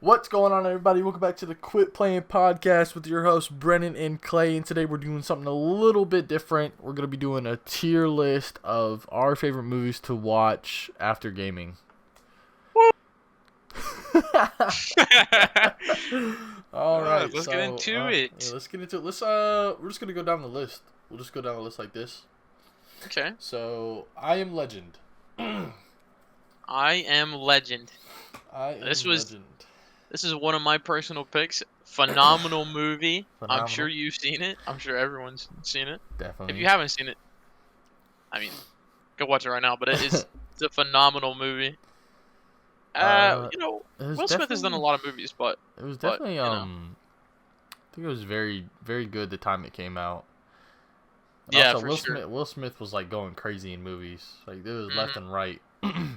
What's going on, everybody? Welcome back to the Quit Playing Podcast with your hosts, Brennan and Clay. And today we're doing something a little bit different. We're going to be doing a tier list of our favorite movies to watch after gaming. All right, let's get into it. Yeah, let's get into it. We're just going to go down the list. We'll just go down the list like this. Okay. So, I Am Legend. I Am Legend. Legend. This is one of my personal picks. Phenomenal movie. Phenomenal. I'm sure you've seen it. I'm sure everyone's seen it. Definitely. If you haven't seen it, I mean, go watch it right now. But it's a phenomenal movie. Will Smith has done a lot of movies, but it was definitely I think it was very, very good the time it came out. And yeah, also, for sure. Will Smith was like going crazy in movies. Like it was left and right. Yeah,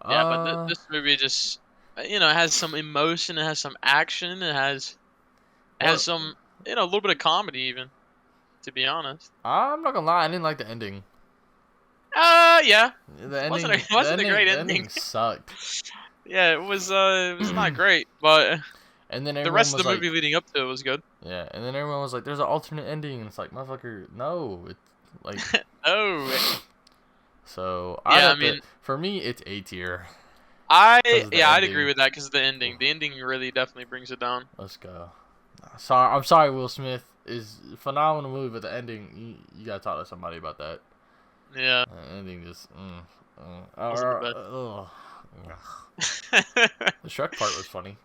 but this movie just, it has some emotion, it has some action, it has some, a little bit of comedy even, to be honest. I'm not gonna lie, I didn't like the ending. Yeah. The ending wasn't a great the ending. Sucked. Yeah, it was not great, but and then the rest of the like, movie leading up to it was good. Yeah, and then everyone was like, "There's an alternate ending," and it's like, "Motherfucker, no!" It's like, oh. So for me, it's A tier. I'd agree with that because of the ending. The ending really definitely brings it down. Let's go. I'm sorry, Will Smith is a phenomenal movie, but the ending, you gotta talk to somebody about that. Yeah. The ending just, the Shrek part was funny.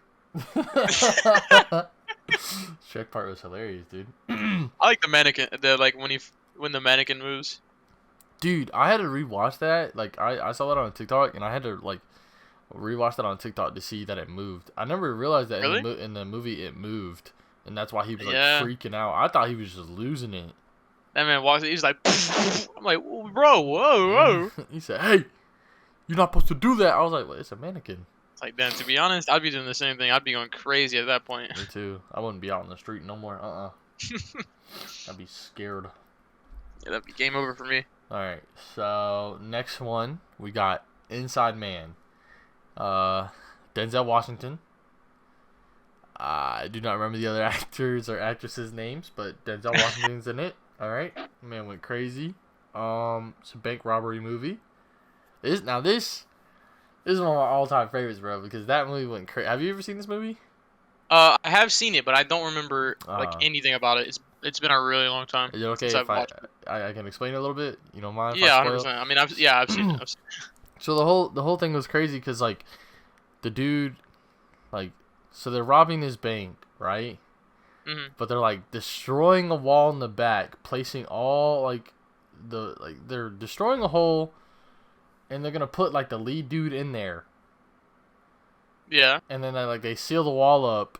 Shrek part was hilarious, dude. I like the mannequin. When the mannequin moves. Dude, I had to rewatch that. Like, I saw that on TikTok, and I had to like rewatch that on TikTok to see that it moved. I never realized that really? in the movie it moved, and that's why he was like freaking out. I thought he was just losing it. That man walks. He's like, I'm like, bro, whoa. He said, "Hey, you're not supposed to do that." I was like, well, "It's a mannequin." It's like, then to be honest, I'd be doing the same thing. I'd be going crazy at that point. Me too. I wouldn't be out on the street no more. I'd be scared. Yeah, that'd be game over for me. All right, so next one we got Inside Man. Denzel Washington. I do not remember the other actors or actresses' names, but Denzel Washington's in it. All right, man went crazy. It's a bank robbery movie. This is one of my all-time favorites, bro, because that movie went crazy. Have you ever seen this movie? I have seen it, but I don't remember anything about it. It's been a really long time. Is it okay if I can explain it a little bit? You don't mind? Yeah, 100%. I mean, I've seen it. So the whole thing was crazy because like the dude, like, so they're robbing this bank, right? Mm-hmm. But they're like destroying a wall in the back, placing all they're destroying a hole, and they're gonna put like the lead dude in there. Yeah. And then they seal the wall up,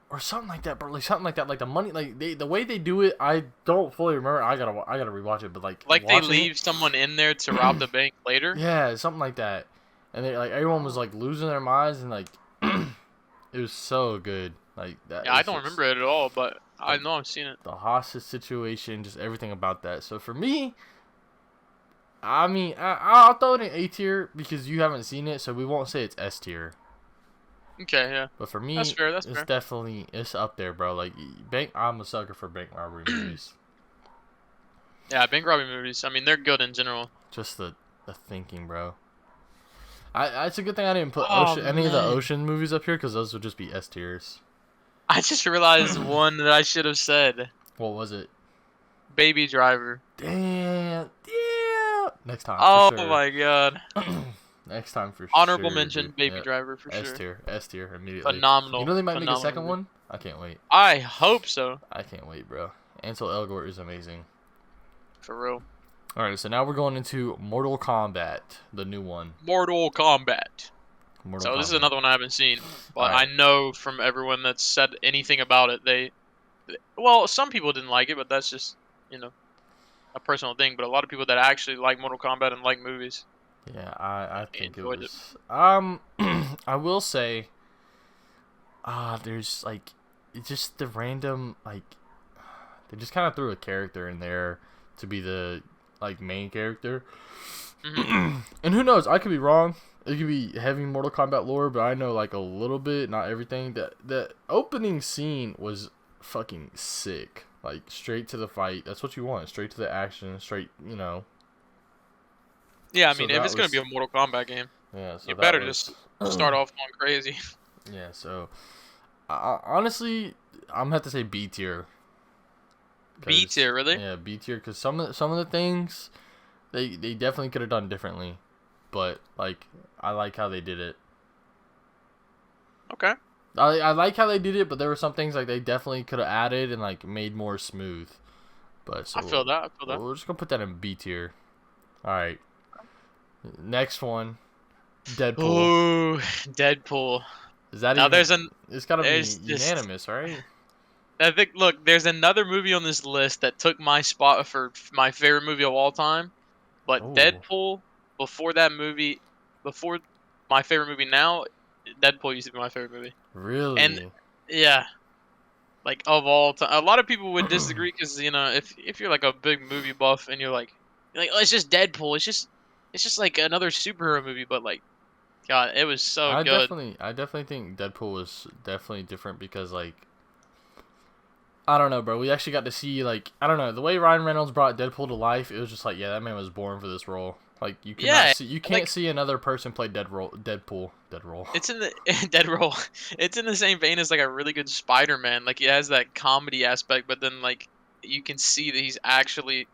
or something like that, bro. Like something like that. Like the money, the way they do it, I don't fully remember. I gotta rewatch it, but like they leave someone in there to rob the bank later. Yeah, something like that. And they everyone was like losing their minds, and like it was so good. Like that. Yeah, I don't remember it at all, but I know I've seen it. The hostage situation, just everything about that. So for me, I mean, I'll throw it in A tier because you haven't seen it, so we won't say it's S tier. Okay, yeah. But for me, that's fair. It's definitely up there, bro. Like I'm a sucker for bank robbery movies. Yeah, bank robbery movies. I mean, they're good in general. Just the thinking, bro. It's a good thing I didn't put any of the ocean movies up here because those would just be S tiers. I just realized one that I should have said. What was it? Baby Driver. Damn. Yeah. Next time. Oh for sure. My god. Next time for Honorable sure. mention, Baby Driver for sure. S tier immediately. Phenomenal. You know they might make a second movie. one? I can't wait. I hope so. I can't wait, bro. Ansel Elgort is amazing. For real. Alright, so now we're going into Mortal Kombat, the new one. Mortal Kombat. This is another one I haven't seen, but I know from everyone that's said anything about it, some people didn't like it, but that's just, a personal thing. But a lot of people that actually like Mortal Kombat and like movies. Yeah, I think it was. I will say, there's it's just the random they just kind of threw a character in there to be the main character, and who knows? I could be wrong. it could be heavy Mortal Kombat lore, but I know like a little bit, not everything. The opening scene was fucking sick. Like straight to the fight. That's what you want. Straight to the action. Straight, you know. Yeah, I So mean, if that it's gonna was be a Mortal Kombat game, yeah. So you that better was just start off going crazy. yeah. So honestly, I'm gonna have to say B tier. B tier, really? Yeah, B tier. Because some of the things they definitely could have done differently, but like I like how they did it. Okay. I like how they did it, but there were some things like they definitely could have added and like made more smooth. But so I feel that. we're just gonna put that in B tier. All right. Next one, Deadpool. Ooh, Deadpool. Is that Now even? It's gotta be there's just unanimous, right? I think look, there's another movie on this list that took my spot for my favorite movie of all time, but Oh, Deadpool before that movie, before my favorite movie now, Deadpool used to be my favorite movie. And really? yeah, like of all time, a lot of people would disagree because if you're like a big movie buff and you're like oh, it's just Deadpool, it's just like another superhero movie, but like God, it was so good. I definitely think Deadpool was definitely different because like I don't know, bro. We actually got to see like I don't know the way Ryan Reynolds brought Deadpool to life. It was just like yeah, that man was born for this role. Like Yeah, you can't like see another person play Deadpool. Dead role. it's in the Dead Roll. It's in the same vein as like a really good Spider-Man. Like it has that comedy aspect, but then like you can see that he's actually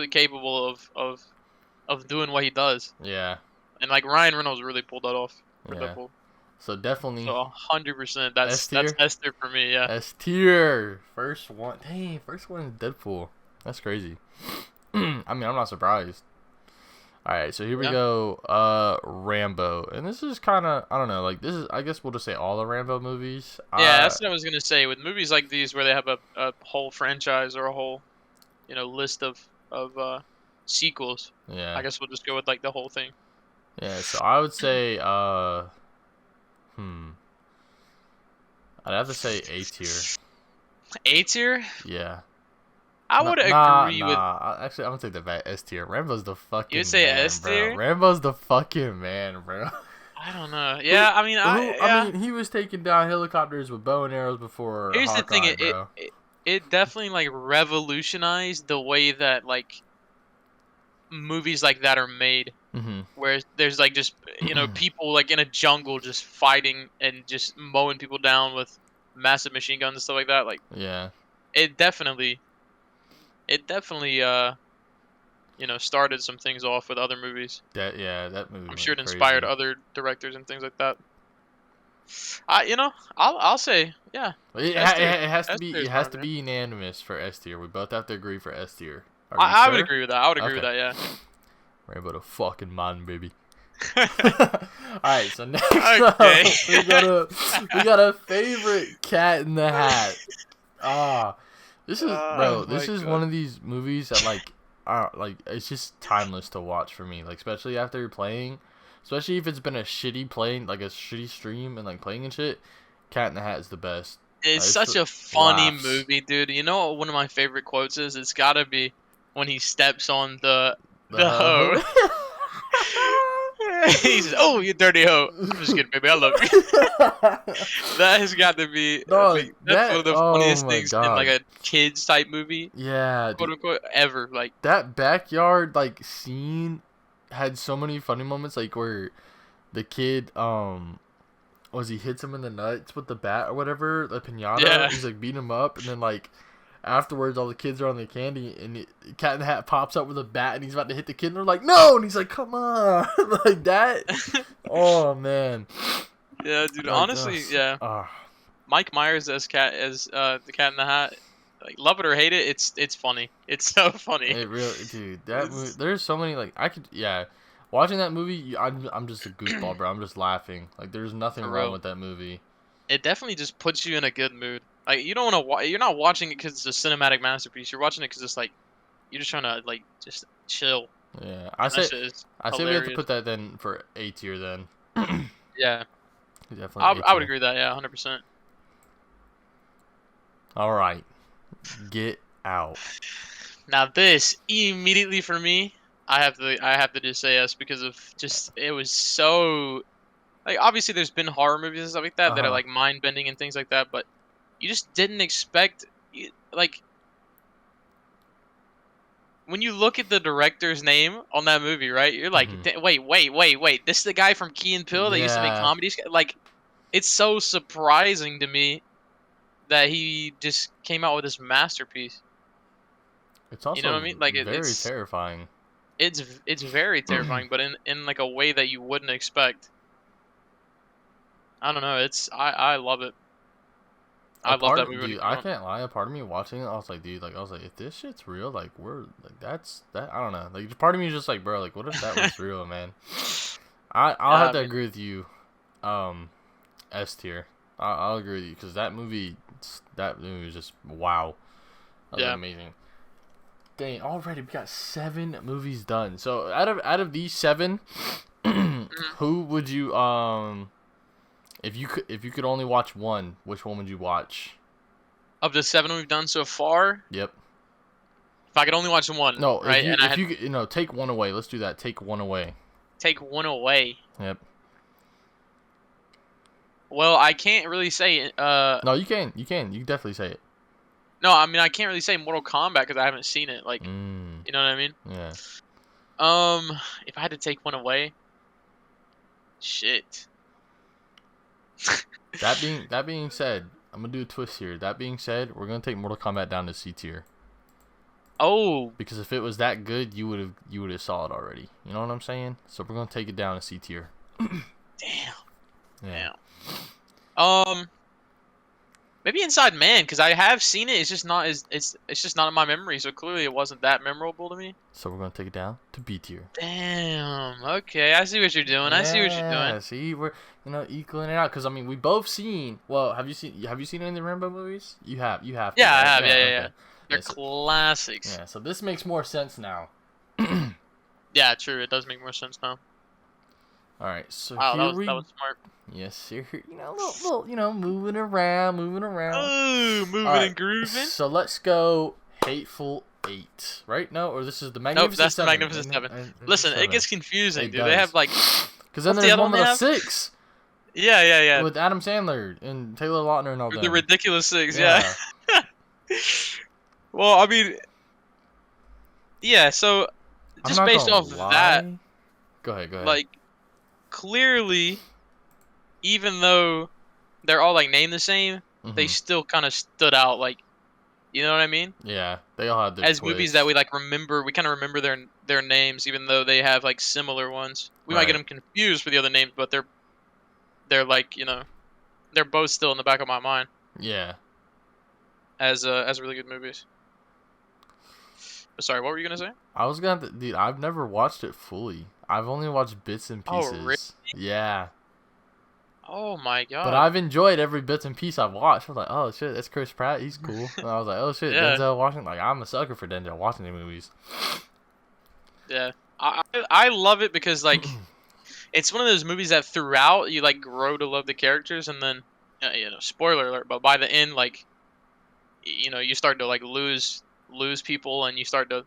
capable of doing what he does. Yeah, And like Ryan Reynolds really pulled that off for yeah. Deadpool. So definitely So 100%, S that's tier. Esther for me. Yeah. S tier. First one. Dang, first one is Deadpool. That's crazy. I mean, I'm not surprised. All right, so here we Yeah. go. Rambo, and this is kind of I don't know. Like this is I guess we'll just say all the Rambo movies. Yeah, that's what I was gonna say. With movies like these, where they have a whole franchise or a whole list of sequels, Yeah, I guess we'll just go with like the whole thing. yeah. So I would say hmm, I'd have to say A tier. A tier. Yeah. I would agree with. Actually, I'm gonna take that back. S tier. Rambo's the You would fucking say man, S bro. tier? Rambo's the fucking man, bro. I don't know. Yeah, I mean, I mean, he was taking down helicopters with bow and arrows before here's the thing. Hawkeye, It, it bro. it it definitely like revolutionized the way that like movies like that are made, Mm-hmm. where there's like just people like in a jungle just fighting and just mowing people down with massive machine guns and stuff like that. Like Yeah. it definitely started some things off with other movies. That movie I'm went sure it crazy. inspired other directors and things like that. I'll say yeah. It S tier. has to S be tier is fine with me. unanimous for S tier. We both have to agree for S tier. Are we I would sure? agree with that. I would agree with Okay. that. Rambo the fucking man, baby. Yeah. All right, so next Okay. up, we got a favorite Cat in the Hat. This is Oh this my is God. one of these movies that like it's just timeless to watch for me. Like especially after you're playing, especially if it's been a shitty playing like a shitty stream and like playing and shit. Cat in the Hat is the best. It's It's such a funny laughs. movie, dude. You know what one of my favorite quotes is? It's gotta be when he steps on the hoe. He says, "Oh, you dirty hoe." I'm just kidding, baby. I love you. That has got to be. Dog, Like, that's one of the oh funniest my things in like god. a kids type movie, Yeah, quote dude, unquote, ever. Like, that backyard like scene had so many funny moments like where the kid was he hits him in the nuts with the bat or whatever, the piñata. yeah, He's like beating him up and then like afterwards all the kids are on the candy and Cat in the Hat pops up with a bat and he's about to hit the kid and they're like no and he's like come on like that. Oh man. yeah, dude. Like, Honestly, yeah. Mike Myers as the Cat in the Hat. Like, love it or hate it, it's funny. It's so funny. It really, dude. That movie. It's, There's so many like I could. Yeah, watching that movie, I'm just a goofball, bro. I'm just laughing. Like there's nothing for wrong real. with that movie. It definitely just puts you in a good mood. Like you don't want to. You're not watching it because it's a cinematic masterpiece. You're watching it because it's like you're just trying to like just chill. Yeah, And that shit is I say we have to hilarious. put that then for A tier then. Yeah, Definitely I A would tier. agree with that. Yeah, 100%. All right, Get Out. Now this immediately for me, I have to just say yes because of just it was so like obviously there's been horror movies and stuff like that that are Uh-huh. like mind bending and things like that, but you just didn't expect like when you look at the director's name on that movie, right? You're like, Mhm. wait, this is the guy from Key and Peele that used to make Yeah. comedies. Like, it's so surprising to me that he just came out with this masterpiece. It's You know what I also mean? Like, very terrifying. it's very terrifying, but in like a way that you wouldn't expect. I don't know. I love it. A I love part that of, movie when it dude, came I out. can't lie. A part of me watching it, I was like, dude, like, I was like, if this shit's real, like, we're like, that's that. I don't know. Like, part of me is just like, bro, like, what if that was real, man? I'll have I to mean, agree with you. Um, S tier. I'll agree with you because that movie was just wow. That was yeah. amazing. Dang, already we got 7 movies done. So out of these 7, Mhm. who would you if you could only watch one, which one would you watch? Of the 7 we've done so far, Yep. if I could only watch one, No, if right, you and I if had you take one away. Let's do that. Take one away. take one away. Yep. Well, I can't really say. No, you can. You can. You can definitely say it. No, I mean I can't really say Mortal Kombat because I haven't seen it. Like, Mm. you know what I mean? Yeah. Um, if I had to take one away, shit. That being said, I'm gonna do a twist here. That being said, we're gonna take Mortal Kombat down to C tier Oh, because if it was that good, you would have saw it already. You know what I'm saying? So we're gonna take it down to C tier. damn, Yeah. damn. Maybe Inside Man because I have seen it. It's just not as it's just not in my memory. So clearly it wasn't that memorable to me. So we're gonna take it down to B tier. Damn. Okay, I see what you're doing. I see what you're doing. Yeah. See, we're equaling it out because I mean we both seen. Well, have you seen any of the Rambo movies? You have. You have to, Yeah, I right? have. Yeah. Yeah. Okay. They're Yeah. classics. Yeah. So this makes more sense now. Yeah, true. It does make more sense now. All right. So Wow, here that we. was smart. Yes, here. Little, moving around, moving around. Oh, All moving right. and grooving. So let's go. Hateful Eight, right? No, or this is the Nope, Magnificent that's the Seven. Magnificent Seven. Magnificent Listen, it Seven. gets confusing, It dude. They does. have like, Because then what's the there's other one one they with a have? 6 Yeah. with Adam Sandler and Taylor Lautner and all The them. ridiculous six, yeah. Yeah. Well, I mean, yeah. So I'm just not based gonna off of that, lie. Go ahead. like clearly, even though they're all like named the same, they Hmm. still kind of stood out. Like, you know what I mean? Yeah, they all had their As movies that twists. we like remember, we kind of remember their names, even though they have like similar ones. We might get Right. them confused for the other names, but they're like they're both still in the back of my mind Yeah. as really good movies. Sorry, what were you gonna say? I was gonna, dude. I've never watched it fully. I've only watched bits and Oh, really? pieces. Yeah. Oh my But god. I've enjoyed every bits and piece I've watched. I was like, oh shit, that's Chris Pratt. He's cool. And I was like, oh shit, Yeah. Denzel Washington. Like, I'm a sucker for Denzel Washington movies. Yeah. I love it because like it's one of those movies that throughout you like grow to love the characters and then spoiler alert, but by the end like you start to like lose people and you start to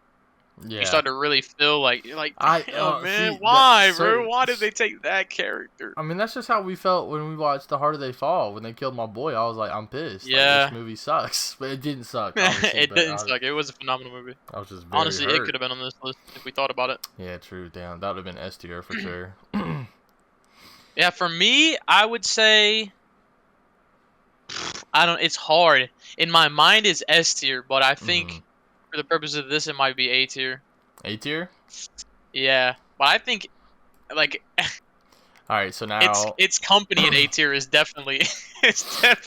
Yeah. really feel like you're like I damn man, see why that. bro? Why did they take that character? I mean, that's just how we felt when we watched The Harder They Fall. When they killed my boy, I was like, I'm pissed. Like, Yeah. this movie sucks. But it didn't suck, obviously. It but didn't suck. It was a phenomenal movie. I was just very Honestly, it hurt. could have been on this list if we thought about it. Yeah, true. Damn, that would have been S tier for sure. Yeah, for me, I would say I don't. It's hard. In my mind, it's S tier, but I think for the purpose of this, it might be A tier. A tier? Yeah, but I think like All right, so now. its company in A tier is definitely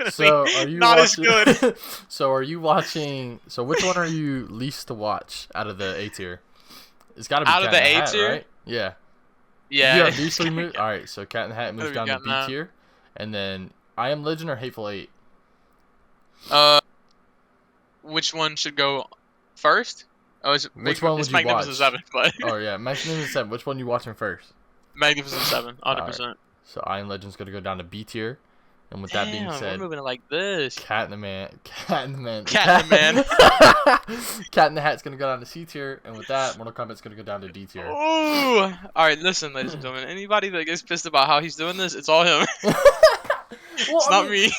So are you not as watching? good. So are you watching? So which one are you least to watch out of the A tier? It's got to be Out of Cat the in A Hat, tier? right? Yeah. Yeah. You have these 3 movies. All right, so Cat in the Hat moves Gotta be down to Cat in B the Hat. tier, and then I Am Legend or Hateful Eight. Which one should go first? Oh, Which one would it's you Magnificent watch? Seven, but Oh yeah, Magnificent Seven. Which one you watching first? Magnificent Seven, 100%. So I Am Legend's gonna go down to B tier, And with that being Damn, said, we're moving it like this. Cat in the Man. Cat in the Man. Cat in the Hat's gonna go down to C tier, and with that, Mortal Kombat's gonna go down to D tier. Ooh. All right, listen, ladies and gentlemen. Anybody that gets pissed about how he's doing this, it's all him. Well, It's not me.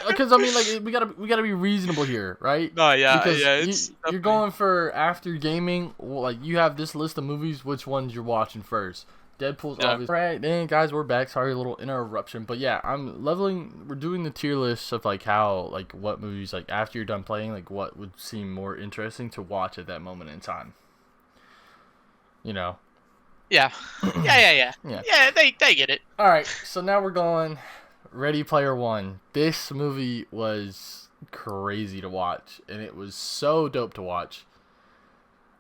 Because I mean, like we gotta be reasonable here, right? No, yeah, because yeah. you're going for after gaming. Well, like you have this list of movies. Which ones you're watching first? Deadpool's obvious. Right, then guys, we're back. Sorry, a little interruption, but yeah, we're doing the tier list of like how, like what movies, like after you're done playing, like what would seem more interesting to watch at that moment in time. You know. Yeah. Yeah. Yeah, they get it. All right, so now we're going Ready Player One. This movie was crazy to watch, and it was so dope to watch.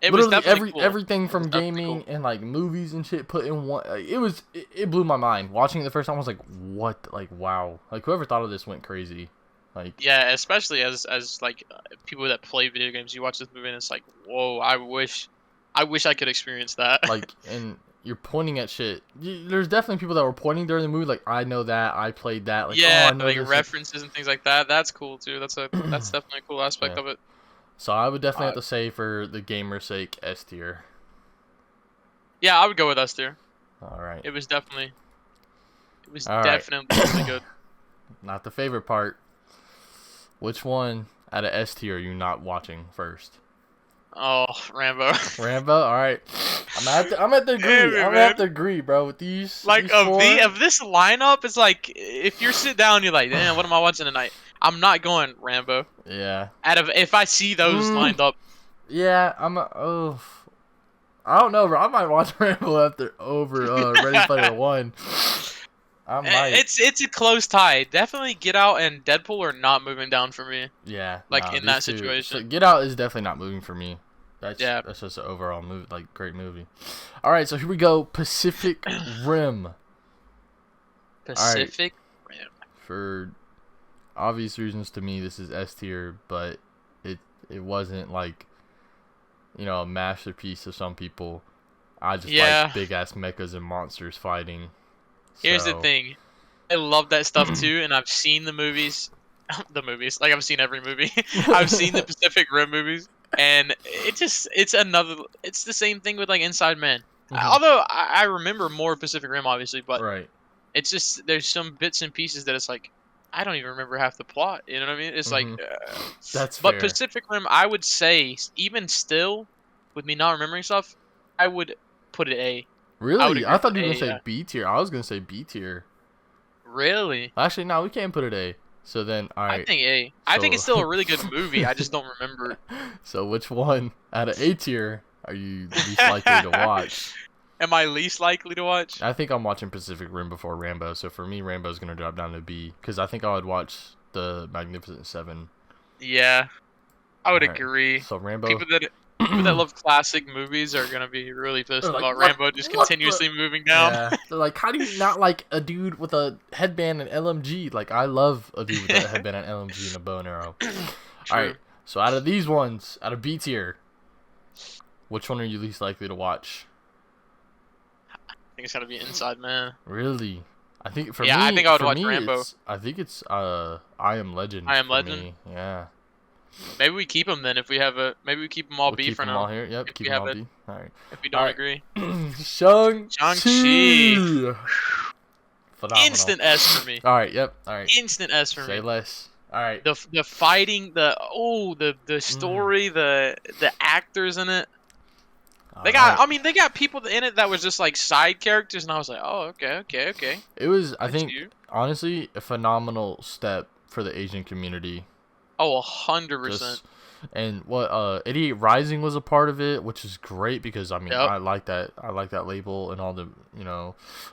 It Literally was definitely cool. everything from gaming and like movies and shit put in one. It blew my mind. Watching it the first time, I was like, "What? Like, wow! Like, whoever thought of this went crazy." Like, yeah, especially as like people that play video games, you watch this movie and it's like, "Whoa! I wish I could experience that." Like, and you're pointing at shit. There's definitely people that were pointing during the movie, like, "I know that. I played that." Like, yeah, oh, I know like this. references and things like that. That's cool too. That's definitely a cool aspect of it. So I would definitely have to say, for the gamer's sake, S tier. Yeah, I would go with S tier. All right. It was definitely All definitely really good. Not the favorite part. Which one out of S tier are you not watching first? Oh, Rambo. Rambo. All right. I'm at the agree. I'm at the agree, bro. With these, like these of this lineup, it's like if you sit down, you're like, damn, what am I watching tonight? I'm not going Rambo. Yeah. If I see those lined up. Yeah, I don't know, bro. I might watch Rambo over Ready Player One. I might. It's a close tie. Definitely Get Out and Deadpool are not moving down for me. Yeah. Like in that situation. So Get Out is definitely not moving for me. That's just an overall movie, like great movie. All right, so here we go. Pacific Rim. Pacific Rim. For obvious reasons to me, this is S tier, but it wasn't like, you know, a masterpiece to some people. I just like big ass mechas and monsters fighting. Here's the thing, I love that stuff too, and I've seen the movies. Like I've seen every movie. I've seen the Pacific Rim movies, and it's the same thing with like Inside Man. Although I remember more Pacific Rim, obviously, but it's just there's some bits and pieces that it's like I don't even remember half the plot. You know what I mean? It's like that's fair. But Pacific Rim, I would say, even still, with me not remembering stuff, I would put it A. Really? I thought you were gonna say B tier. I was gonna say B tier. Really? Actually, no, we can't put it A. So then, all right. I think A. I think it's still a really good movie. I just don't remember. So which one out of A tier are you least likely to watch? Am I least likely to watch? I think I'm watching Pacific Rim before Rambo. So for me, Rambo's gonna drop down to B because I think I would watch the Magnificent Seven. Yeah, I would agree. So Rambo. People that love classic movies are gonna be really pissed about Rambo just continuously moving down. Yeah. They're like, how do you not like a dude with a headband and LMG? Like, I love a dude with a headband and LMG and a bow and arrow. All right. So out of these ones, out of B tier, which one are you least likely to watch? I think it's gotta be Inside Man. Really? I think for me. Yeah, I think I would watch Rambo. I think it's I Am Legend. I Am Legend. Me. Yeah. Maybe we keep them then. If we have maybe we keep them all B keep for them now. all here. Yep. If keep them all B. All right. If we don't agree. Shang-Chi. Phenomenal. Instant S for me. All right. Yep. All right. Instant S for me. Say less. All right. The fighting, the story, the actors in it. They got people in it that was just like side characters, and I was like, oh, okay. It was, I think, honestly, a phenomenal step for the Asian community. Oh, 100%. And what 88 Rising was a part of it, which is great because I mean I like that label and all the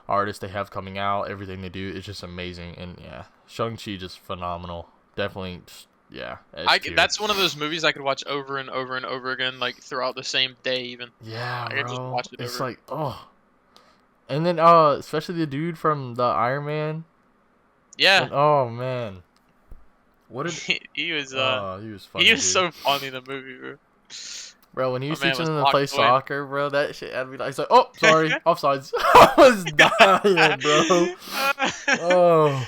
artists they have coming out, everything they do is just amazing. And yeah, Shang-Chi just phenomenal. Definitely. Yeah, that's one of those movies I could watch over and over and over again, like throughout the same day, even. Yeah, I could just watch it it's over. Like, oh, and then especially the dude from the Iron Man. Yeah. And, oh man, what did he was? He was funny. He was so funny in the movie, bro. Bro, when he was teaching them to play soccer, bro, that shit had me like, oh, sorry, offsides. I was dying, bro. Oh.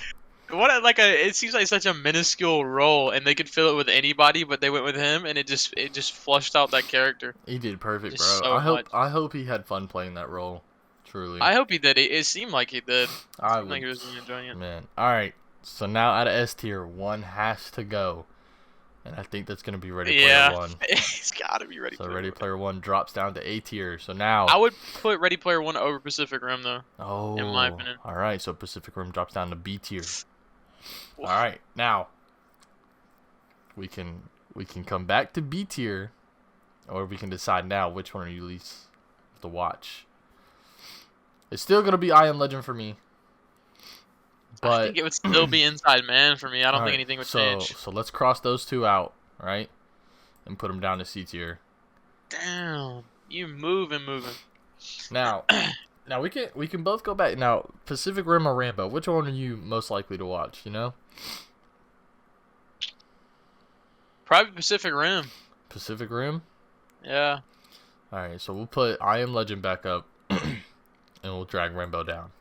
It seems like such a minuscule role, and they could fill it with anybody, but they went with him, and it just flushed out that character. He did perfect, Just bro. so much. I hope he had fun playing that role. Truly. I hope he did. It seemed like he did. I Seemed would. like he was really enjoying it. Man. All right. So now out of S tier, one has to go, and I think that's gonna be Ready Player One. He's got to be Ready. So Player Ready One. Player One drops down to A tier. So now I would put Ready Player One over Pacific Rim though. Oh. In my opinion. All right. So Pacific Rim drops down to B tier. Oof. All right. Now we can come back to B tier, or we can decide now which one are you least to watch. It's still gonna be I Am Legend for me. But I think it would still be Inside Man for me. I don't think right, anything would change. So let's cross those two out, right? And put them down to C tier. Damn, you moving. Now we can both go back. Now, Pacific Rim or Rambo, which one are you most likely to watch, you know? Probably Pacific Rim. Pacific Rim? Yeah. Alright, so we'll put I Am Legend back up and we'll drag Rambo down.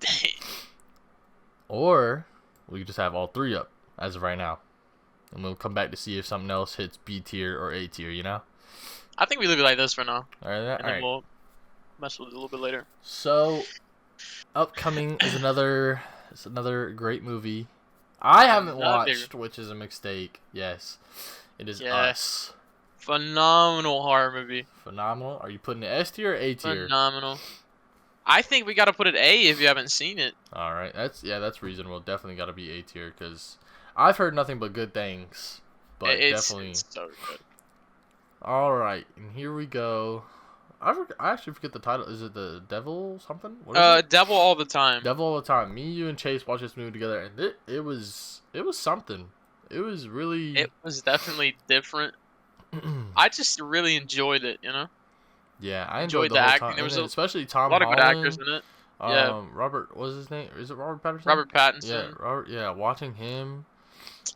Dang. Or we could just have all three up as of right now. And we'll come back to see if something else hits B tier or A tier, you know? I think we leave it like this for now. Alright, And then we'll mess with it a little bit later. So, upcoming is another great movie. I haven't watched, which is a mistake. Yes, it is Us. Phenomenal horror movie. Phenomenal. Are you putting it S tier or A tier? Phenomenal. I think we got to put it A if you haven't seen it. All right, that's reasonable. Definitely got to be A tier because I've heard nothing but good things. But It's definitely. It's so good. All right, and here we go. I actually forget the title. Is it the Devil something? What is it? Devil All the Time. Devil All the Time. Me, you, and Chase watched this movie together, and it was something. It was really. It was definitely different. I just really enjoyed it, you know. Yeah, I enjoyed the the whole acting. time. There was especially Tom a lot of good Holland. actors in it. Yeah. Robert, what's his name? Is it Robert Pattinson? Robert Pattinson. Yeah, Robert. Yeah, watching him.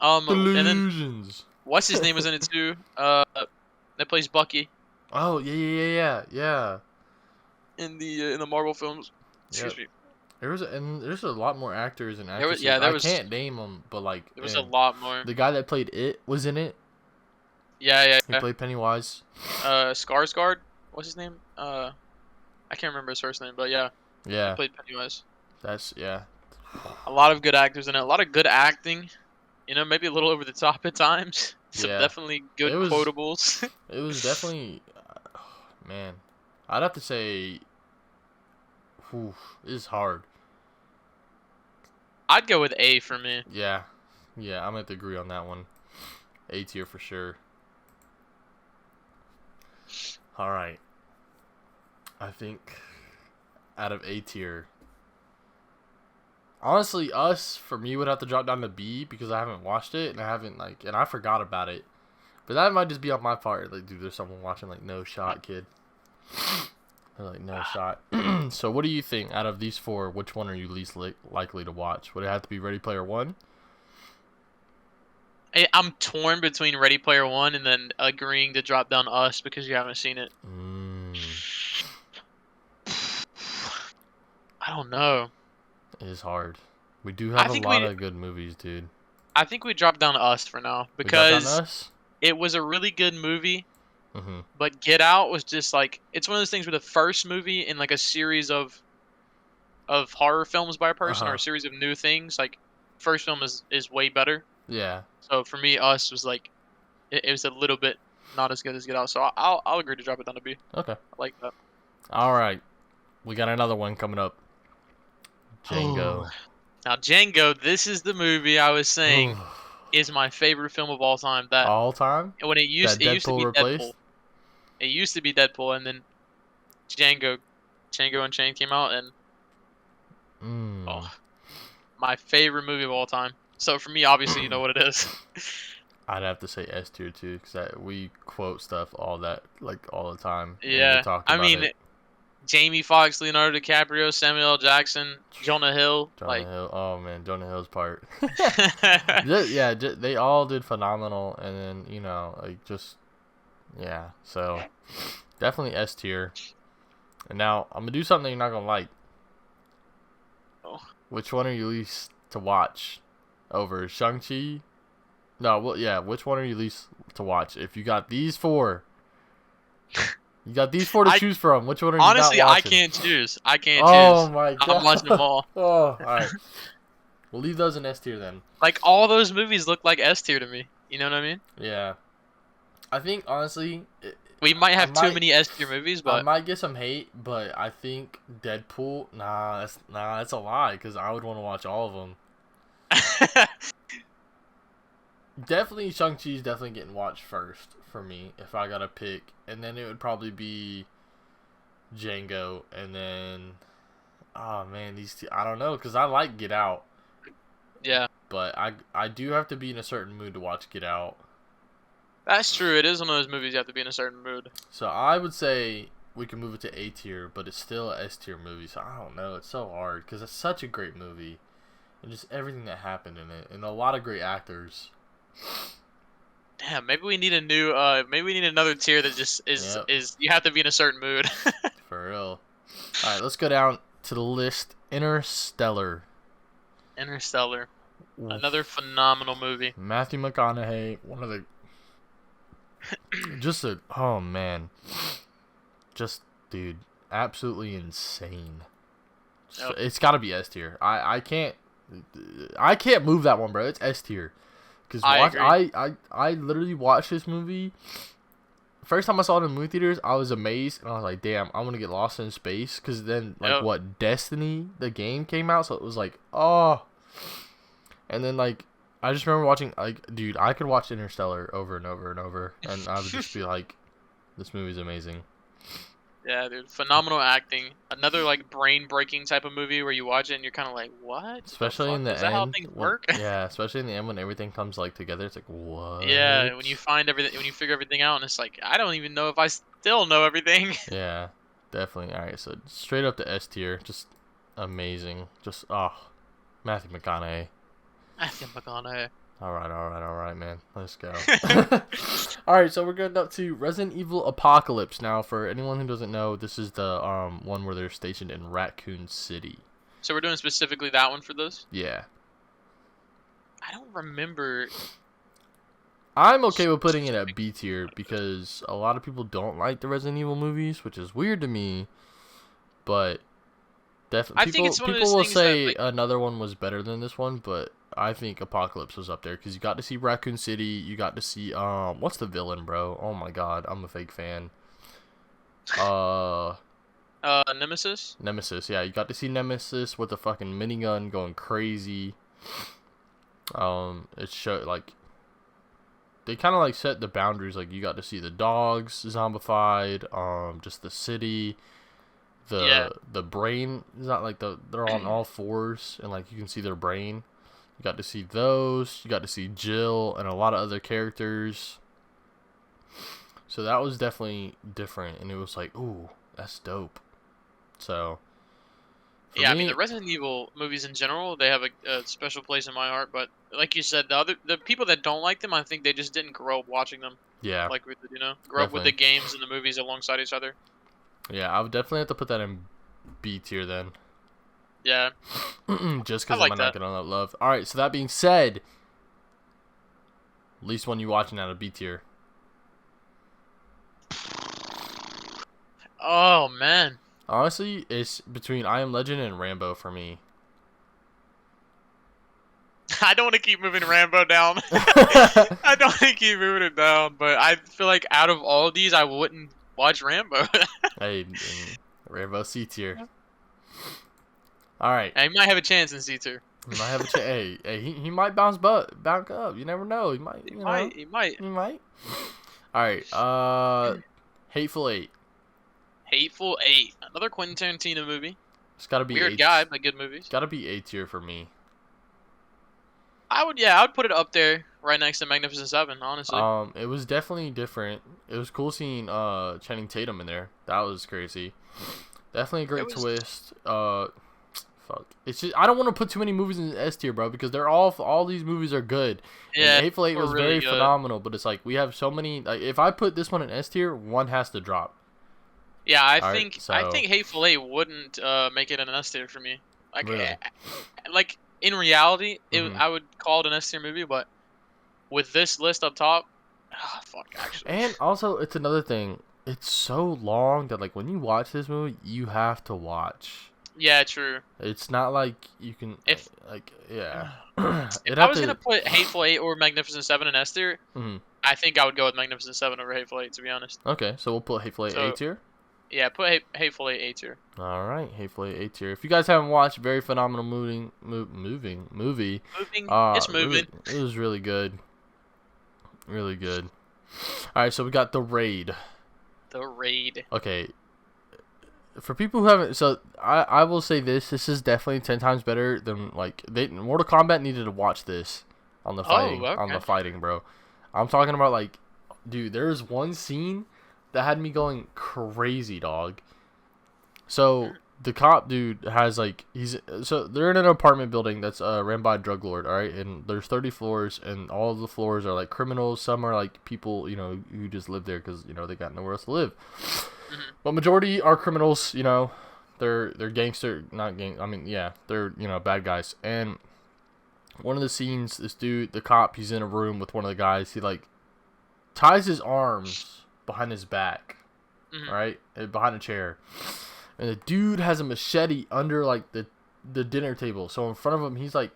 And then Delusions. what's his name was in it too? That plays Bucky. Oh yeah. In the Marvel films. Excuse me. There's a lot more actors and actresses. There was. I can't name them, but like there was a lot more. The guy that played It was in it. Yeah. He played Pennywise. Skarsgård. What's his name? I can't remember his first name, but yeah. Yeah. He played Pennywise. Yeah. A lot of good actors in it. A lot of good acting. You know, maybe a little over the top at times. Some definitely good quotables. It was definitely, man. I'd have to say, it's hard. I'd go with A for me. Yeah, I'm gonna have to agree on that one. A tier for sure. All right. I think out of A tier, honestly, Us for me would have to drop down to B because I haven't watched it and I forgot about it. But that might just be on my part. Like, dude, there's someone watching like No Shot, kid. They're like No Shot. So what do you think out of these four? Which one are you least likely to watch? Would it have to be Ready Player One? I'm torn between Ready Player One and then agreeing to drop down Us because you haven't seen it. I don't know. It is hard. We do have a lot of good movies, dude. I think we drop down Us for now because it was a really good movie. Mm-hmm. But Get Out was just like, it's one of those things where the first movie in like a series of horror films by a person or a series of new things, like first film is way better. Yeah. So for me, Us was like, it was a little bit not as good as Get Out. So I'll agree to drop it down to B. Okay. I like that. All right. We got another one coming up. Django. Now Django, this is the movie I was saying is my favorite film of all time. That all time? When it used to be Deadpool. It used to be Deadpool, and then Django Unchained came out, and my favorite movie of all time. So for me, obviously, you know what it is. I'd have to say S tier too, because we quote stuff all the time. Yeah, I mean, Jamie Foxx, Leonardo DiCaprio, Samuel L. Jackson, Jonah Hill. Hill. Oh man, Jonah Hill's part. They all did phenomenal, and then so definitely S tier. And now I'm gonna do something you're not gonna like. Oh. Which one are you least to watch over Shang-Chi? No, well, yeah. Which one are you least to watch? If you got these four, you got these four to choose from. Which one are you honestly, not watching? I can't choose. I can't Oh choose. my god! I'm watching them all. Oh, all right. We'll leave those in S tier then. Like all those movies look like S tier to me. You know what I mean? Yeah. I think honestly, We might have too many S tier movies, but I might get some hate. But I think Deadpool. That's a lie. Because I would want to watch all of them. Definitely Shang-Chi's definitely getting watched first for me if I gotta pick, and then it would probably be Django, and then oh man, these two, I don't know, because I like Get Out. Yeah. But I do have to be in a certain mood to watch Get Out. That's true. It is one of those movies you have to be in a certain mood. So I would say we can move it to A tier, but it's still a S tier movie. So I don't know. It's so hard because it's such a great movie, and just everything that happened in it, and a lot of great actors. Damn, maybe we need a new. Maybe we need another tier that just is you have to be in a certain mood. For real. All right, let's go down to the list. Interstellar. Interstellar. Oof. Another phenomenal movie. Matthew McConaughey, one of the oh man. Just dude, absolutely insane. Yep. It's got to be S tier. I can't move that one, bro. It's S tier. Cuz I literally watched this movie. First time I saw it in movie theaters, I was amazed, and I was like, "Damn, I'm gonna get lost in space." Because then, Destiny, the game came out, so it was like, oh. And then, like, I just remember watching, like, dude, I could watch Interstellar over and over and over, and I would just be like, "This movie's amazing." Yeah, dude, phenomenal acting. Another like brain-breaking type of movie where you watch it and you're kind of like, "What?" Especially in the end. Is that how things work? Yeah, especially in the end when everything comes like together. It's like, what? Yeah, when you find everything, when you figure everything out, and it's like, I don't even know if I still know everything. Yeah, definitely. All right, so straight up to S tier, just amazing. Just Matthew McConaughey. Matthew McConaughey. All right, man. Let's go. All right, so we're going up to Resident Evil Apocalypse. Now, for anyone who doesn't know, this is the one where they're stationed in Raccoon City. So we're doing specifically that one for this? Yeah. I don't remember. I'm okay with putting it at B tier because a lot of people don't like the Resident Evil movies, which is weird to me. But definitely, people will say that, like, another one was better than this one, but I think Apocalypse was up there because you got to see Raccoon City. You got to see what's the villain, bro? Oh my god, I'm a fake fan. Nemesis. Nemesis, yeah, you got to see Nemesis with a fucking minigun going crazy. It showed like they kind of like set the boundaries. Like you got to see the dogs zombified. Just the city. The brain is not like they're on all fours and like you can see their brain. You got to see those. You got to see Jill and a lot of other characters. So that was definitely different, and it was like, ooh, that's dope. So. Yeah, I mean the Resident Evil movies in general, they have a special place in my heart. But like you said, the people that don't like them, I think they just didn't grow up watching them. Yeah. Like we did, grow up with the games and the movies alongside each other. Yeah, I would definitely have to put that in B tier then. Yeah. Just because I'm not gonna love. All right, so that being said, least one you watching out of B tier. Oh man. Honestly, it's between I Am Legend and Rambo for me. I don't want to keep moving Rambo down. I don't want to keep moving it down, but I feel like out of all of these, I wouldn't watch Rambo. Hey, Rambo C tier. All right. He might have a chance in C tier. He might have a chance. Hey, he might bounce back up. You never know. He might. He might. All right. Hateful Eight. Hateful Eight. Another Quentin Tarantino movie. It's got to be weird guy, but good movies. Got to be A tier for me. I would put it up there, right next to Magnificent Seven. Honestly. It was definitely different. It was cool seeing Channing Tatum in there. That was crazy. Definitely a great twist. Fuck. It's just I don't want to put too many movies in S tier, bro, because they're all these movies are good. Yeah, and Hateful Eight was really very good. phenomenal, but it's like we have so many. Like if I put this one in S tier, one has to drop. Yeah, I think Hateful Eight wouldn't make it an S tier for me. Like, really? Like in reality, Mhm. I would call it an S tier movie, but with this list up top, fuck, actually. And also, it's another thing. It's so long that like when you watch this movie, you have to watch. Yeah, true. It's not like you can If yeah. if It'd I have was to. gonna put Hateful Eight or Magnificent Seven in S tier, Mhm. I think I would go with Magnificent Seven over Hateful Eight, to be honest. Okay, so we'll put Hateful Eight A So tier. yeah, put Hateful Eight A tier. All right, Hateful Eight A tier. If you guys haven't watched, very phenomenal movie. Moving, it's Really, moving. it was really good. Really good. All right, so we got The Raid. The Raid. Okay, for people who haven't, so I will say this is definitely 10 times better than like Mortal Kombat needed to watch this on the fighting bro. I'm talking about like, dude, there's one scene that had me going crazy, dog. So the cop dude has like they're in an apartment building that's ran by a drug lord, all right, and there's 30 floors, and all of the floors are like criminals. Some are like people, you know, who just live there because, you know, they got nowhere else to live. But majority are criminals, you know. They're gangster, not gang. I mean, yeah, they're, you know, bad guys. And one of the scenes, this dude, the cop, he's in a room with one of the guys. He like ties his arms behind his back, right, behind a chair, and the dude has a machete under like the dinner table. So in front of him, he's like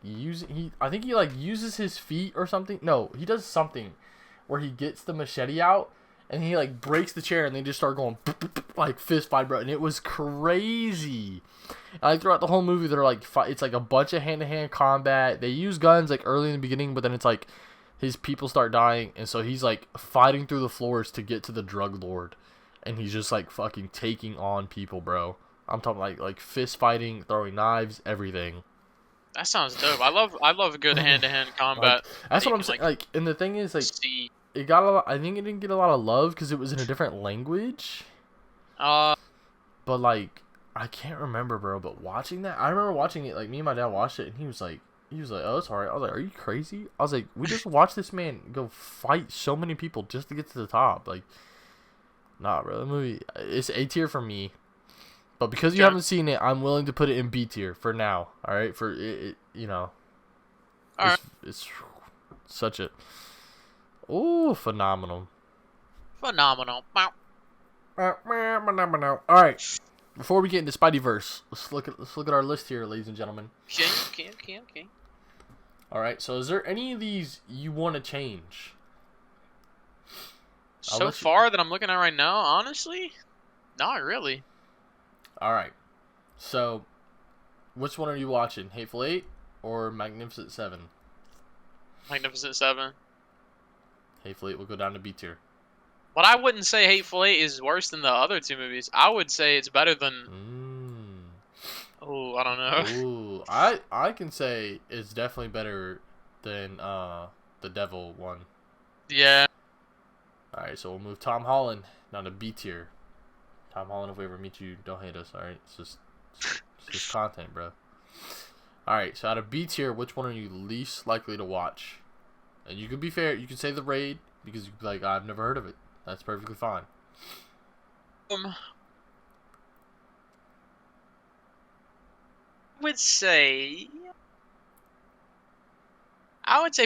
I think he like uses his feet or something. No, he does something where he gets the machete out. And he like breaks the chair, and they just start going like fist fight, bro. And it was crazy. And, like throughout the whole movie, they're like it's like a bunch of hand-to-hand combat. They use guns like early in the beginning, but then it's like his people start dying, and so he's like fighting through the floors to get to the drug lord, and he's just like fucking taking on people, bro. I'm talking like fist fighting, throwing knives, everything. That sounds dope. I love a good hand-to-hand combat. Like, that's what I'm saying. Like, and the thing is, like, see. It got a lot. I think it didn't get a lot of love because it was in a different language. But like, I can't remember, bro. But watching that, I remember watching it. Like, me and my dad watched it, and he was like, "Oh, it's alright." I was like, "Are you crazy?" I was like, "We just watched this man go fight so many people just to get to the top." Like, nah, bro. The movie, it's A tier for me. But because you haven't seen it, I'm willing to put it in B tier for now. All right, for it you know, it's such a. Ooh, phenomenal. Phenomenal. All right. Before we get into Spideyverse, let's look at our list here, ladies and gentlemen. Okay. All right. So, is there any of these you want to change? So far that I'm looking at right now, honestly, not really. All right. So, which one are you watching? Hateful Eight or Magnificent Seven? Magnificent Seven. Hateful Eight will go down to B tier. But I wouldn't say Hateful Eight is worse than the other two movies. I would say it's better than. Oh, I don't know. Ooh, I can say it's definitely better than the Devil one. Yeah. All right, so we'll move Tom Holland down to B tier. Tom Holland, if we ever meet you, don't hate us. All right, it's just content, bro. All right, so out of B tier, which one are you least likely to watch? And you can be fair. You can say The Raid because you'd be like, I've never heard of it. That's perfectly fine. I would say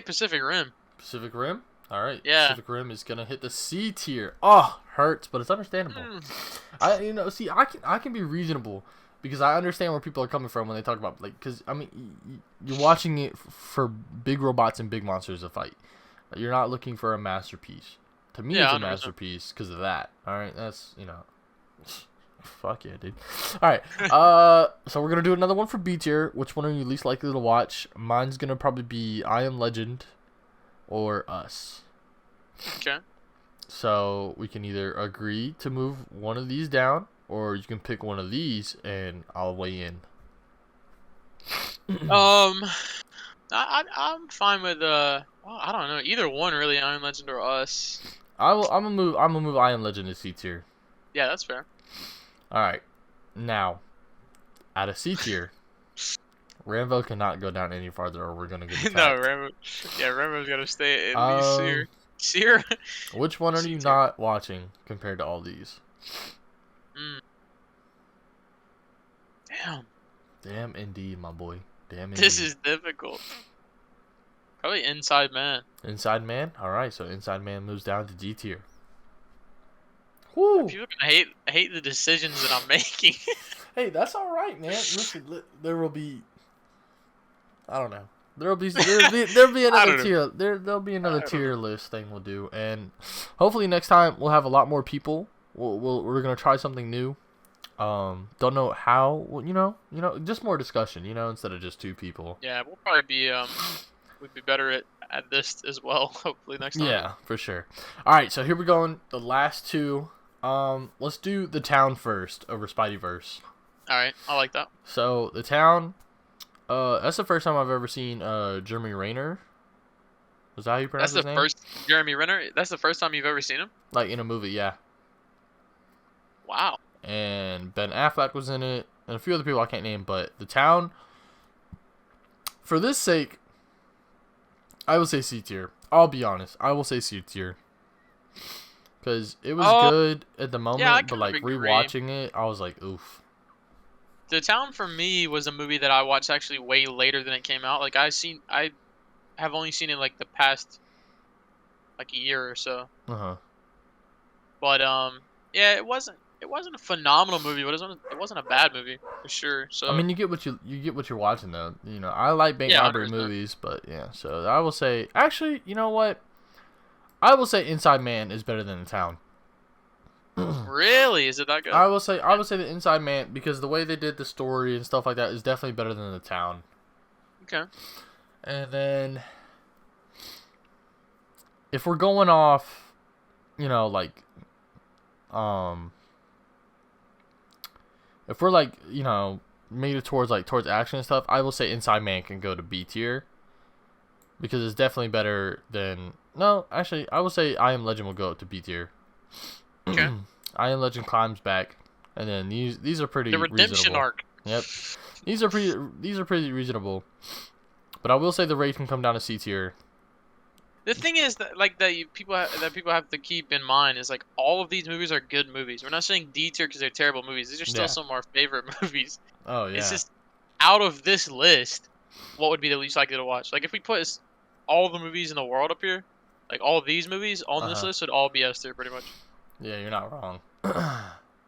Pacific Rim. Pacific Rim? All right. Yeah. Pacific Rim is going to hit the C tier. Oh, hurts, but it's understandable. I can be reasonable because I understand where people are coming from when they talk about, like, because I mean, you're watching it for big robots and big monsters to fight. You're not looking for a masterpiece. To me, it's a masterpiece because of that. All right, that's, you know, fuck yeah, dude. All right, so we're gonna do another one for B tier. Which one are you least likely to watch? Mine's gonna probably be I Am Legend or Us. Okay. So we can either agree to move one of these down, or you can pick one of these, and I'll weigh in. I'm fine with well, I don't know, either one really, I Am Legend or Us. I'm gonna move I Am Legend to C tier. Yeah, that's fair. All right, now at a C tier, Rambo cannot go down any farther, or we're gonna get no, Rambo's gotta stay at least here. Sear. Which one are you not watching compared to all these? Damn. Damn, indeed, my boy. Damn it. This is difficult. Probably Inside Man. Inside Man? Alright, so Inside Man moves down to D tier. Woo! People are gonna hate the decisions that I'm making. Hey, that's alright, man. Listen, there will be... I don't know. There'll be another tier. There'll be another tier list thing we'll do, and hopefully next time we'll have a lot more people. We're gonna try something new. Don't know how. You know, just more discussion. Instead of just two people. Yeah, we'll probably be we'd be better at this as well. Hopefully next time. Yeah, for sure. All right, so here we're going. The last two. Let's do The Town first over Spideyverse. All right, I like that. So The Town. That's the first time I've ever seen Jeremy Renner. Is that how you pronounce his name? That's the first Jeremy Renner. That's the first time you've ever seen him. Like in a movie, yeah. Wow. And Ben Affleck was in it, and a few other people I can't name. But The Town. For this sake, I will say C tier. I'll be honest. I will say C tier. Because it was good at the moment, but like rewatching it, I was like, oof. The Town for me was a movie that I watched actually way later than it came out. Like I have only seen it like the past like a year or so. But yeah, it wasn't a phenomenal movie, but it wasn't a bad movie for sure. So I mean, you get what you're watching though. I like bank robbery movies, but yeah. So I will say, actually, you know what? I will say Inside Man is better than The Town. Really? Is it that good? I would say the Inside Man, because the way they did the story and stuff like that is definitely better than The Town. Okay. And then if we're going off, like if we're like, made it towards action and stuff, I will say Inside Man can go to B tier. Because it's definitely better than... No, actually, I will say I Am Legend will go up to B tier. Okay. I Am Legend climbs back, and then these are pretty reasonable. The redemption arc. Yep. These are pretty reasonable. But I will say the Raid can come down to C tier. The thing is that people have to keep in mind is like all of these movies are good movies. We're not saying D tier because they're terrible movies. These are still some of our favorite movies. Oh yeah. It's just out of this list, what would be the least likely to watch? Like if we put all the movies in the world up here, like all of these movies on this list would all be S tier pretty much. Yeah, you're not wrong.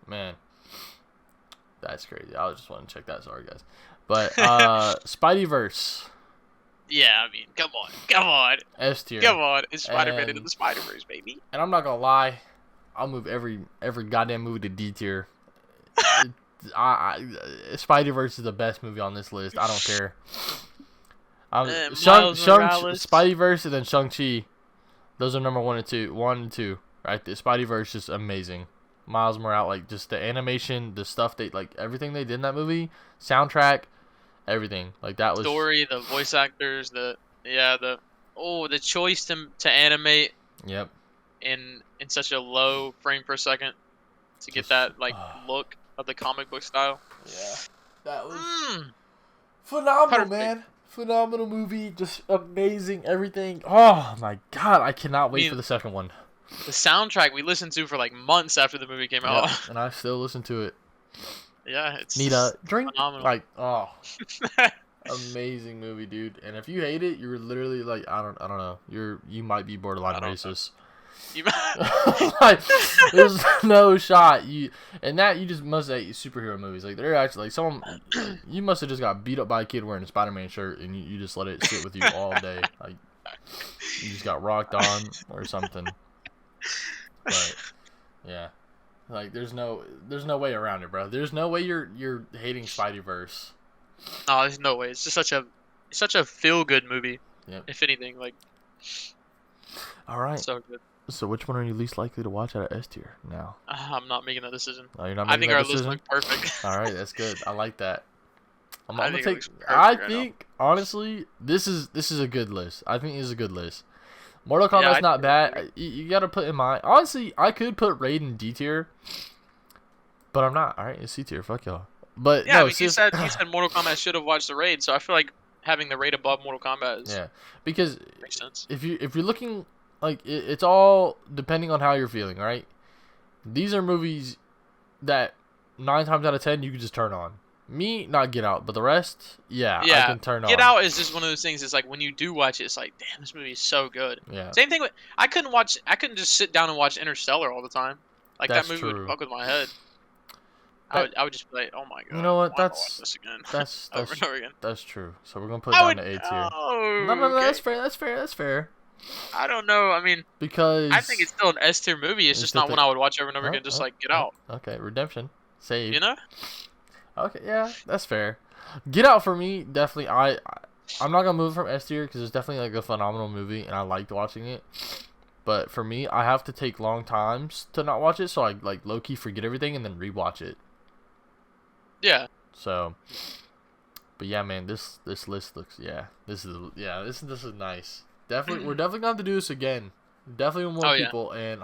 Man, that's crazy. I just want to check that. Sorry guys, but Spideyverse. Yeah, I mean, come on. S tier. Come on, it's Spider-Man into the Spider-Verse, baby. And I'm not gonna lie, I'll move every goddamn movie to D tier. Spideyverse is the best movie on this list. I don't care. Spideyverse and then Shang-Chi. Those are number 1 and 2. Right, the Spideyverse is amazing. Miles Morales, like just the animation, the stuff everything they did in that movie, soundtrack, everything. Like that was story, the voice actors, the choice to animate. Yep. In such a low frame per second to get that look of the comic book style. Yeah. That was phenomenal, perfect. Man. Phenomenal movie, just amazing everything. Oh my god, I cannot wait for the second one. The soundtrack we listened to for like months after the movie came out, and I still listen to it. Yeah, it's need a drink. Phenomenal. Amazing movie, dude. And if you hate it, you're literally like I don't know. You might be borderline racist. There's no shot. You just must hate superhero movies. Like they're actually you must have just got beat up by a kid wearing a Spider-Man shirt and you just let it sit with you all day. Like you just got rocked on or something. But yeah, like there's no way around it, bro. There's no way you're hating Spideyverse. No, there's no way. It's just such a feel good movie. Yep. If anything, like. All right. So good. So which one are you least likely to watch out of S tier now? I'm not making that decision. Oh, you're not making that decision? I think our list looks perfect. All right, that's good. I like that. I think honestly, this is a good list. I think this is a good list. Mortal Kombat's not bad. You got to put in mind. Honestly, I could put Raid in D tier, but I'm not. All right, it's C tier. Fuck y'all. But yeah, no, you said Mortal Kombat should have watched the Raid, so I feel like having the Raid above Mortal Kombat is because makes sense. If you're looking like it's all depending on how you're feeling, right? These are movies that 9 times out of 10 you can just turn on. Me, not Get Out, but the rest, yeah, I Yeah, can turn on. Get Out is just one of those things. It's like when you do watch it, it's like, damn, this movie is so good. Yeah, Same thing with I couldn't just sit down and watch Interstellar all the time. Like that's that movie would true. fuck with my head. That, I would just be like, oh my you god, know what? why am I watch this again? That's Over and over again. that's true. So we're gonna put it I down would. to A tier. Oh, No, okay. that's fair. That's fair. That's fair. I don't know. I mean, Because I think it's still an S tier movie. It's just not one I would watch over and over again. Just like Get Out. Okay, Redemption, Save. You know? Okay, yeah, that's fair. Get Out for me, definitely. I'm not gonna move from S tier because it's definitely like a phenomenal movie and I liked watching it. But for me, I have to take long times to not watch it, so I like low key forget everything and then rewatch it. Yeah. So, but yeah, man, this list looks this is nice. Definitely, we're definitely gonna have to do this again. Definitely with more people and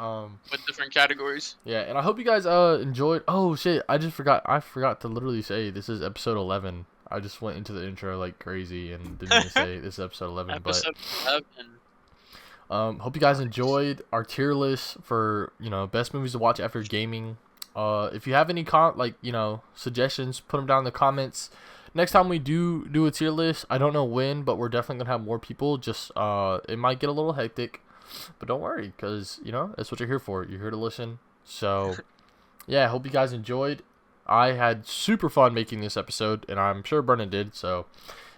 with different categories. Yeah, and I hope you guys enjoyed. Oh shit, I forgot to literally say this is episode 11. I just went into the intro like crazy and didn't even say this is episode 11. Episode 11. Hope you guys enjoyed our tier list for best movies to watch after gaming. If you have any suggestions, put them down in the comments. Next time we do a tier list, I don't know when, but we're definitely gonna have more people. Just it might get a little hectic, but don't worry, because that's what you're here for. You're here to listen. So yeah, I hope you guys enjoyed. I had super fun making this episode, and I'm sure Brennan did. So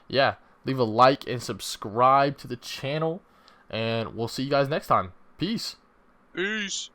yeah, leave a like and subscribe to the channel, and we'll see you guys next time. Peace. Peace.